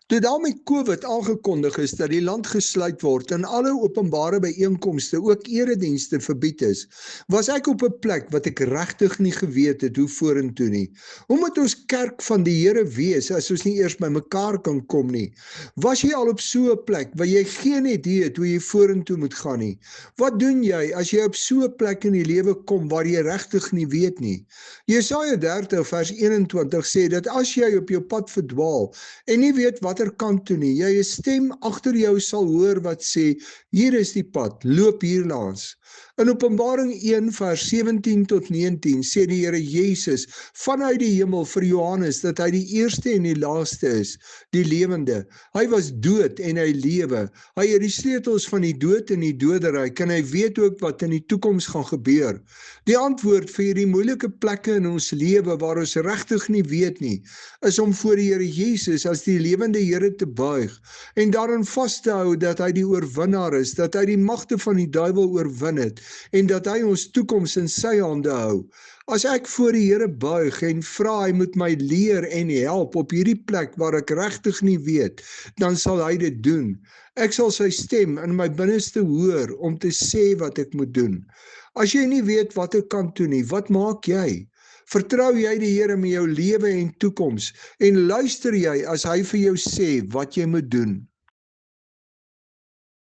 Toe daar met COVID aangekondig is dat die land gesluit word en alle openbare byeenkomste, ook eredienste verbied is, was ek op 'n plek wat ek regtig nie geweet het hoe vorentoe nie. Hoe moet ons kerk van die Here wees as ons nie eers by mekaar kan kom nie? Was jy al op so 'n plek waar jy geen idee het hoe jy vorentoe moet gaan nie? Wat doen jy as jy op so 'n plek in die lewe kom waar jy regtig nie weet nie? Jesaja 30 vers 21 sê dat as jy op jou pad verdwaal en nie weet watter kant toe nie, jy 'n stem agter jou sal hoor wat sê, hier is die pad, loop hierlangs. In Openbaring 1 vers 17 tot 19 sê die Here Jesus vanuit die hemel vir Johannes dat hy die eerste en die laaste is, die lewende. Hy was dood en hy lewe. Hy het die sleutels van die dood en die doderyk en hy weet ook wat in die toekoms gaan gebeur. Die antwoord vir hierdie moeilike plekke in ons lewe waar ons regtig nie weet nie, is om voor die Here Jesus as die lewende Here te buig en daarin vas te hou dat hy die oorwinnaar is, dat hy die magte van die duiwel oorwin het en dat hy ons toekoms in sy hande hou. As ek voor die Here buig en vra hy moet my leer en help op hierdie plek waar ek regtig nie weet, dan sal hy dit doen. Ek sal sy stem in my binneste hoor om te sê wat ek moet doen. As jy nie weet watter kant toe nie, wat maak jy? Vertrou jy die Here met jou lewe en toekoms en luister jy as hy vir jou sê wat jy moet doen?